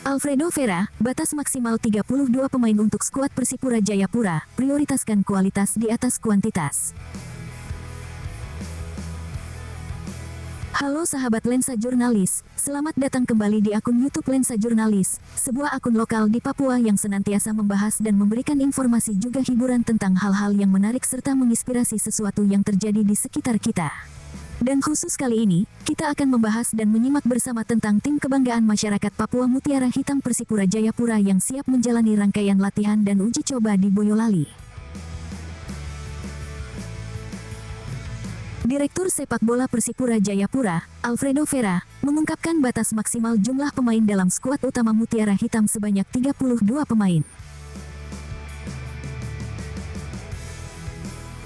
Alfredo Vera, batas maksimal 32 pemain untuk skuad Persipura Jayapura, prioritaskan kualitas di atas kuantitas. Halo sahabat Lensa Jurnalis, selamat datang kembali di akun YouTube Lensa Jurnalis, sebuah akun lokal di Papua yang senantiasa membahas dan memberikan informasi juga hiburan tentang hal-hal yang menarik serta menginspirasi sesuatu yang terjadi di sekitar kita. Dan khusus kali ini, kita akan membahas dan menyimak bersama tentang tim kebanggaan masyarakat Papua Mutiara Hitam Persipura Jayapura yang siap menjalani rangkaian latihan dan uji coba di Boyolali. Direktur Sepak Bola Persipura Jayapura, Alfredo Vera, mengungkapkan batas maksimal jumlah pemain dalam skuad utama Mutiara Hitam sebanyak 32 pemain.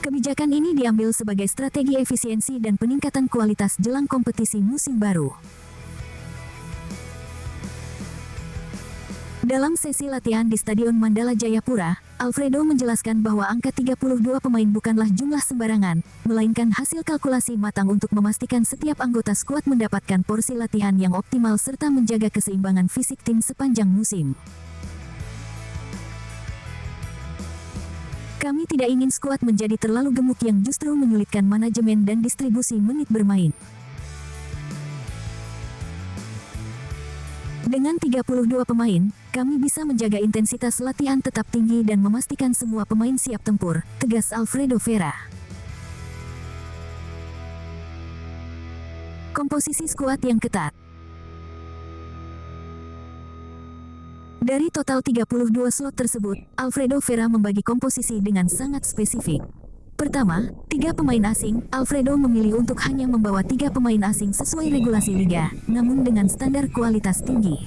Kebijakan ini diambil sebagai strategi efisiensi dan peningkatan kualitas jelang kompetisi musim baru. Dalam sesi latihan di Stadion Mandala Jayapura, Alfredo menjelaskan bahwa angka 32 pemain bukanlah jumlah sembarangan, melainkan hasil kalkulasi matang untuk memastikan setiap anggota skuad mendapatkan porsi latihan yang optimal serta menjaga keseimbangan fisik tim sepanjang musim. Kami tidak ingin skuad menjadi terlalu gemuk yang justru menyulitkan manajemen dan distribusi menit bermain. Dengan 32 pemain, kami bisa menjaga intensitas latihan tetap tinggi dan memastikan semua pemain siap tempur, tegas Alfredo Vera. Komposisi skuad yang ketat. Dari total 32 slot tersebut, Alfredo Vera membagi komposisi dengan sangat spesifik. Pertama, 3 pemain asing. Alfredo memilih untuk hanya membawa 3 pemain asing sesuai regulasi liga, namun dengan standar kualitas tinggi.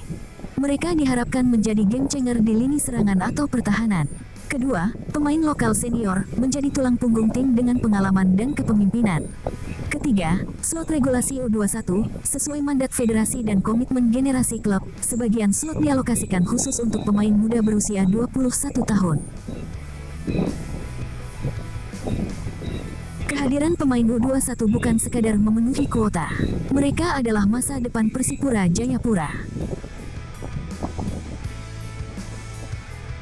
Mereka diharapkan menjadi game changer di lini serangan atau pertahanan. Kedua, pemain lokal senior, menjadi tulang punggung tim dengan pengalaman dan kepemimpinan. Ketiga, slot regulasi U21, sesuai mandat federasi dan komitmen generasi klub, sebagian slot dialokasikan khusus untuk pemain muda berusia 21 tahun. Kehadiran pemain U21 bukan sekadar memenuhi kuota. Mereka adalah masa depan Persipura Jayapura.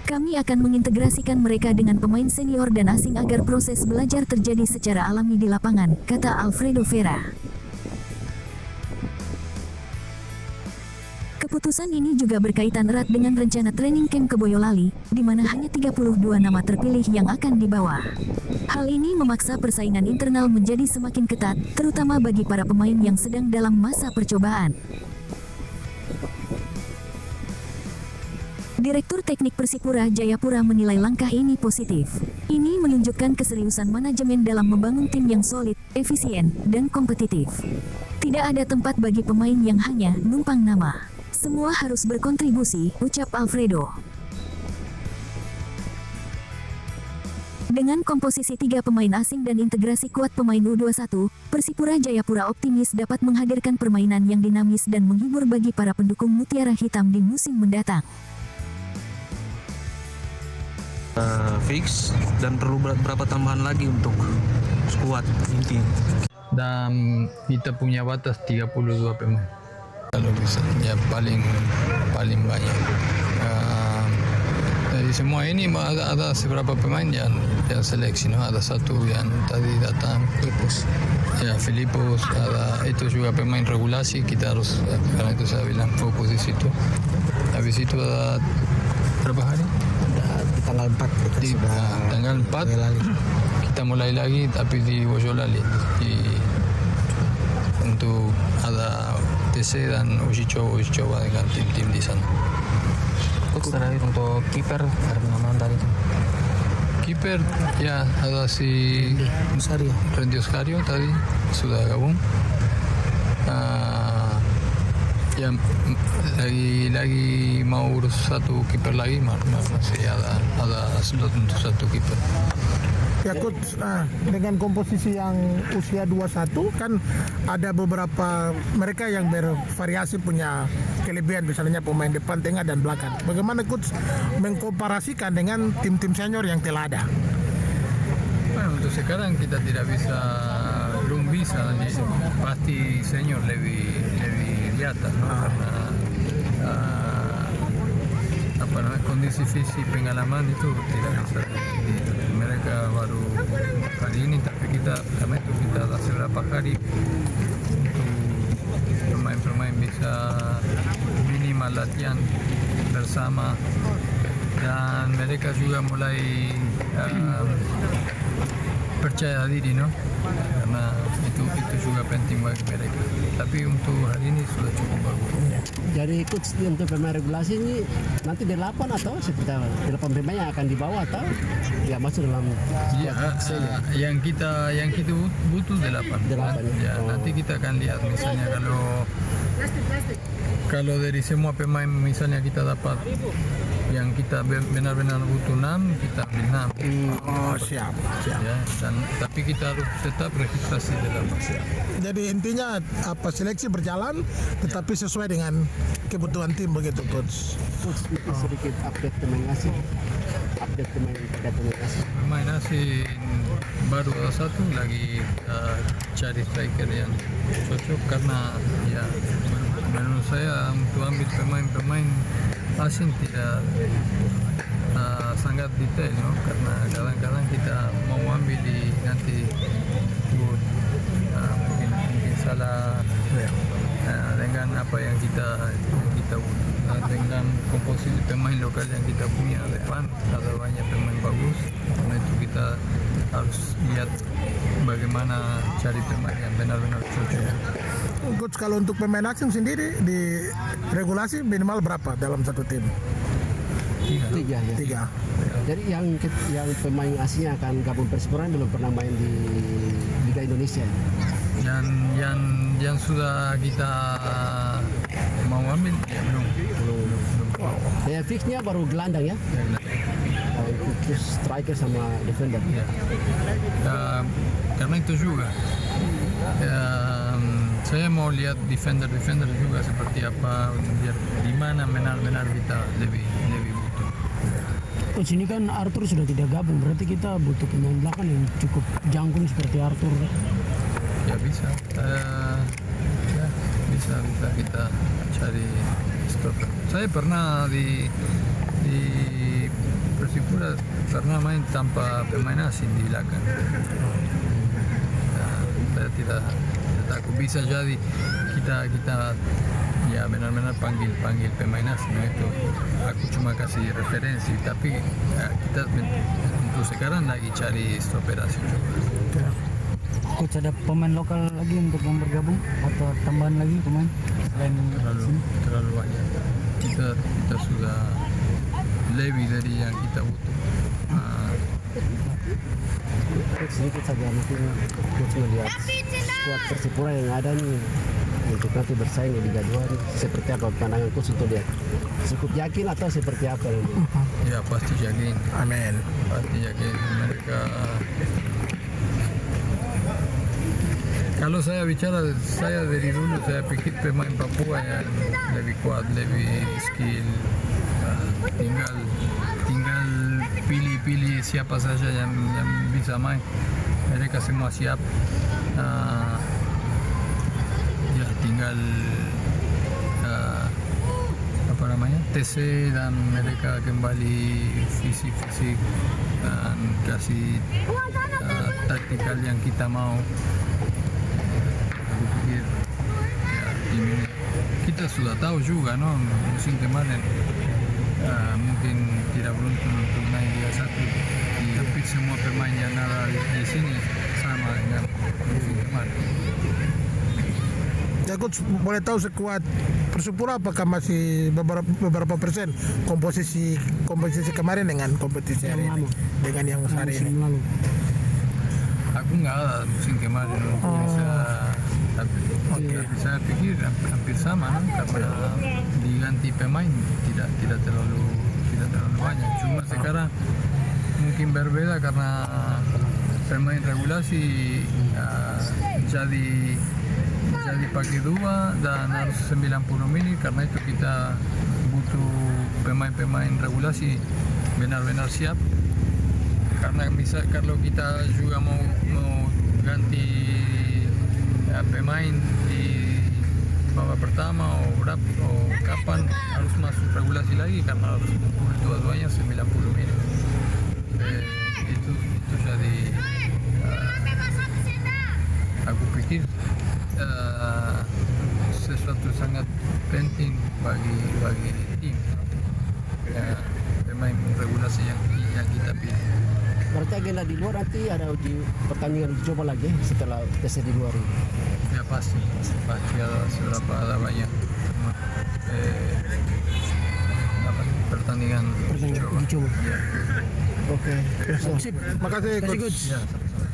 Kami akan mengintegrasikan mereka dengan pemain senior dan asing agar proses belajar terjadi secara alami di lapangan, kata Alfredo Vera. Keputusan ini juga berkaitan erat dengan rencana training camp ke Boyolali, di mana hanya 32 nama terpilih yang akan dibawa. Hal ini memaksa persaingan internal menjadi semakin ketat, terutama bagi para pemain yang sedang dalam masa percobaan. Direktur Teknik Persipura Jayapura menilai langkah ini positif. Ini menunjukkan keseriusan manajemen dalam membangun tim yang solid, efisien, dan kompetitif. Tidak ada tempat bagi pemain yang hanya numpang nama. Semua harus berkontribusi, ucap Alfredo. Dengan komposisi 3 pemain asing dan integrasi kuat pemain U21, Persipura Jayapura optimis dapat menghadirkan permainan yang dinamis dan menghibur bagi para pendukung Mutiara Hitam di musim mendatang. Fix dan perlu berapa tambahan lagi untuk skuad inti. Dan kita punya batas 32 pemain. Kalau bisa ya paling banyak. Dari semua ini ada beberapa pemain yang seleksi, no? Ada satu yang tadi datang, Filipus, ada itu juga pemain regulasi, kita harus, karena itu saya bilang fokus di situ. Habis itu ada berapa hari? Tanggal 4 kita sudah tanggal 4 kita mulai lagi tapi di Boyolali untuk ada TC dan uji coba dengan tim-tim di sana. terakhir untuk kiper ada penambahan tadi. Kiper ya ada si Randy Oscario tadi sudah gabung. Ya lagi mau urus satu kiper lagi, masih ada slot untuk satu kiper. Ya coach, dengan komposisi yang usia 21 kan ada beberapa mereka yang bervariasi punya kelebihan, misalnya pemain depan, tengah, dan belakang. Bagaimana coach mengkomparasikan dengan tim-tim senior yang telah ada? Nah, untuk sekarang kita belum bisa, pasti senior lebih di atas, no? Karena kondisi fisik pengalaman itu tidak bisa mereka baru hari ini, tapi kita karena itu kita hasil beberapa kali untuk pemain-pemain bisa minimal latihan bersama dan mereka juga mulai percaya diri, no? Karena itu juga penting bagi mereka. Tapi untuk hari ini sudah cukup bagus. Jadi coach untuk pemain regulasi ini nanti delapan atau seperti apa? Delapan pemain yang akan dibawa atau ya masuk dalam Ya, yang kita butuh delapan. Ya, nanti kita akan lihat misalnya kalau dari semua pemain misalnya kita dapat yang kita benar-benar butuh 6, kita ambil 6. Oh, siap. Ya, tapi kita harus tetap registrasi delapan. Jadi intinya seleksi berjalan tetapi sesuai dengan kebutuhan tim begitu coach. coach mungkin sedikit update pemain asing. Update pemain asing. Pemain asing baru satu lagi cari striker yang cocok karena ya menurut saya untuk ambil pemain asing tidak sangat detail, no? Karena kadang-kadang kita mau ambil nanti mungkin salah dengan apa yang kita dengan komposisi pemain lokal yang kita punya depan ada banyak pemain bagus, karena itu kita harus lihat bagaimana cari pemain yang benar-benar cocok. Coach, kalau untuk pemain asing sendiri di regulasi minimal berapa dalam satu tim? Tiga. Tiga. Jadi yang pemain asing akan gabung Persipura belum pernah main di Liga Indonesia. Dan yang sudah kita mau ambil ya belum. Saya fixnya baru gelandang ya. Terus striker sama defender. Karena itu juga saya mau lihat defender juga seperti apa, biar di mana benar-benar kita lebih butuh. Coach, ini kan Arthur sudah tidak gabung, berarti kita butuh pemain belakang yang cukup jangkung seperti Arthur. Ya bisa kita cari stopper. Saya pernah di Persipura pernah main tanpa pemain asing di belakang. Saya tidak takut, bisa jadi kita ya benar-benar panggil pemain asing, itu aku cuma kasih referensi, tapi kita untuk sekarang lagi cari stopper asing juga. Coach, ada pemain lokal lagi untuk yang bergabung atau tambahan lagi pemain selain terlalu banyak. Kita sudah lebih dari yang kita butuh. Sedikit saja mungkin coach melihat skuad Persipura yang ada nih untuk nanti bersaing di Liga 2 nih, seperti apa pandangan coach untuk dia? Cukup yakin atau seperti apa ini? Ya pasti yakin. Amin. Pasti yakin mereka. Kalau saya bicara, saya dari dulu saya pikir pemain Papua yang lebih kuat, lebih skill. Tinggal pilih siapa saja yang bisa main. Mereka semua siap. Ya tinggal TC dan mereka kembali fisik dan kasih taktikal yang kita mau. Aku pikir ya tim ini kita sudah tahu juga, no, musim kemarin mungkin tidak beruntung untuk naik Liga 1, tapi semua pemain yang ada di sini sama dengan musim kemarin. Ya coach, boleh tahu sekuat Persipura apakah masih beberapa persen komposisi kemarin dengan kompetisi hari ini, dengan yang hari ini? Aku nggak ada musim kemarin, tapi saya pikir hampir sama, no? Karena diganti pemain tidak terlalu banyak. Cuma sekarang mungkin berbeda karena pemain regulasi jadi pakai 2 dan harus 90 menit, karena itu kita butuh pemain regulasi benar-benar siap, karena bisa kalau kita juga mau ganti pemain di babak pertama o kapan harus masuk regulasi lagi karena harus kumpul dua-duanya 90 menit. Itu jadi aku pikir sesuatu sangat penting bagi tim pemain regulasi yang kita pilih. Berarti agenda di luar nanti ada uji pertandingan uji coba lagi setelah tes di luar ini. Ya pasti ada seberapa ada banyak pertandingan Pertandingan uji coba. Ya. Oke. Sip, makasih coach. Ya, sama-sama.